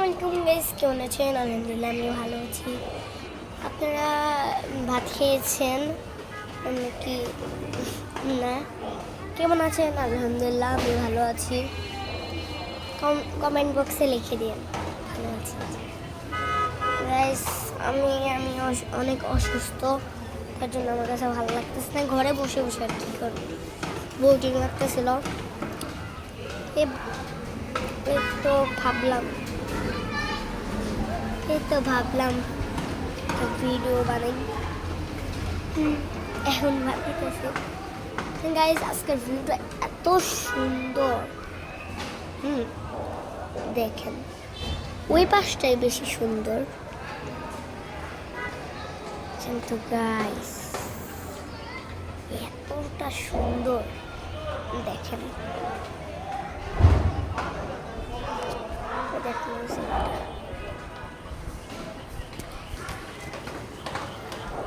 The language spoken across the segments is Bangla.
আলাইকুম গাইস, কেমন আছেন? আলহামদুলিল্লাহ আমি ভালো আছি। আপনারা ভাত খেয়েছেন নাকি না? কেমন আছেন? আলহামদুলিল্লাহ আমি ভালো আছি। কমেন্ট বক্সে লিখে দিন ভালো আছি। গাইস আমি আমি অনেক অসুস্থ, তার জন্য আমার কাছে ভালো লাগতেছে না। ঘরে বসে বসে আর কি করব, বোরিং লাগতেছিল। এই তো ভাবলাম ভিডিও বানাই, এখন ভাবতেছি গাইস আজকের ভিডিওটা এত সুন্দর। দেখেন ওই পাশটাই বেশি সুন্দর, কিন্তু গাইস এতটা সুন্দর দেখেন।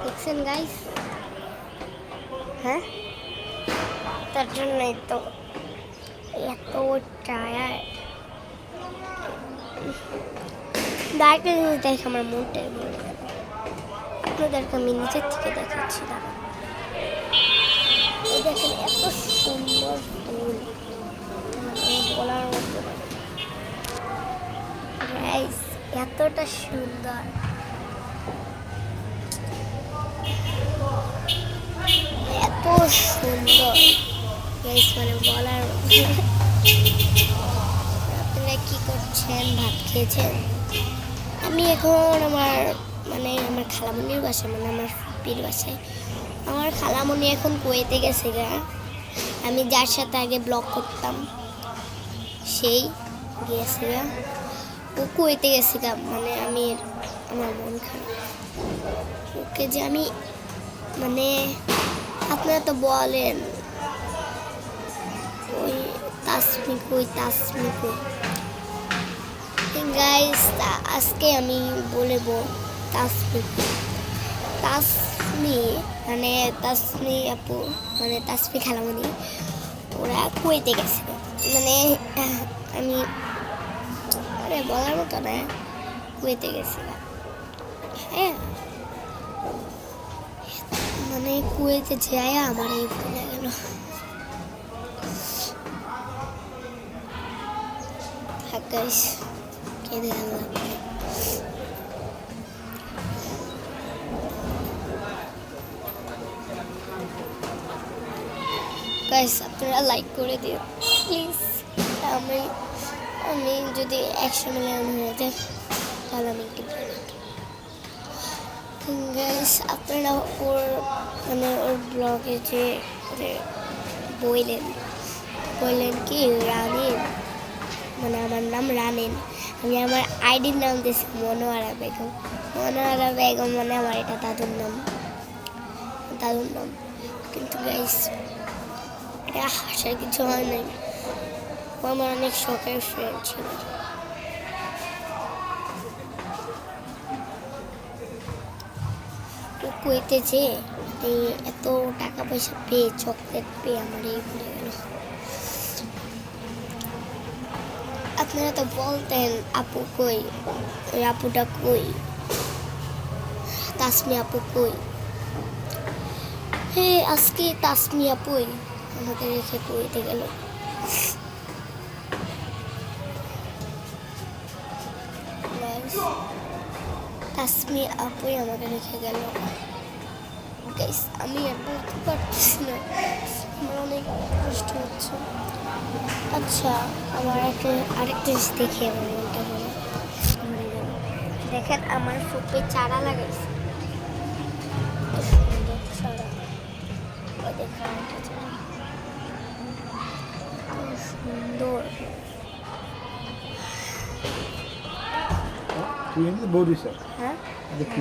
দেখছেন গাইস? হ্যাঁ, তার জন্যই তো এত টায়ার্ড। দাঁড়িয়ে দেখে আমার মনটাই ভরে গেল। আপনাদেরকে আমি নিচের থেকে দেখাচ্ছি না। দেখেন এত সুন্দর ফুল, বলার মতো গাইস, এতটা সুন্দর, এত সুন্দর গাইস, মানে বলার মতো। আপনারা কি করছেন? ভাত খেয়েছেন? আমি এখন আমার খালামণির বাসায়, আমার ফুপির বাসায়। আমার খালামণি এখন কুয়েতে গেছে গা। আমি যার সাথে আগে ব্লগ করতাম সেই গিয়েছে গা, ও কুয়েতে গেছে গা। আমার মন খারাপ। ওকে যে আমি আপনারা তো বলেন ওই তাসমি কই গাইস, আজকে আমি বলবো তাসমি আপু, তাসমি খালামণি, ওরা কুয়েতে গেছে। আমি বলার মতো না, কুয়েতে গেছে। হ্যাঁ, কুয়েতে যায় আমার এই ভুলে গেল। গাইস কেঁদে গেলাম। গাইস আপনারা লাইক করে দিও প্লিজ। আমি যদি 100 মিলিয়ন হয়ে যায় তাহলে আমি একটু গাইস, আপনারা ওর ব্লগে যে বললেন কি রানিন, আমার নাম রানিন। আমি আমার আইডির নাম দিয়েছি মনোয়ারা বেগম। আমার এটা দাদুর নাম। কিন্তু গাইস এটা হাসার কিছু হয় নাই। ও আমার অনেক শখের ফ্রেন্ড ছিল। কুয়েতে যে এত টাকা পয়সা পেয়ে, চকলেট পেয়ে আমার এই ভুলে গেল। আপনারা তো বলতেন আপু কই, ওই আপুটা কই, তাসমি আপু কই। আজকে তাসমি আপুই আমাকে রেখে কুয়েতে গেল। তাসমি আপুই আমাকে রেখে গেল। গাইস আমি আর বলতে পারতেছি না, আমার অনেক কষ্ট হচ্ছে। আচ্ছা, আমার আরেকটা জিনিস দেখে আমার মনটা ভরে গেল। দেখেন আমার ফুপে চারা লাগাইছে, সুন্দর চারা। দেখেন সুন্দর। তুই বৌদি স্যার, হ্যাঁ দেখি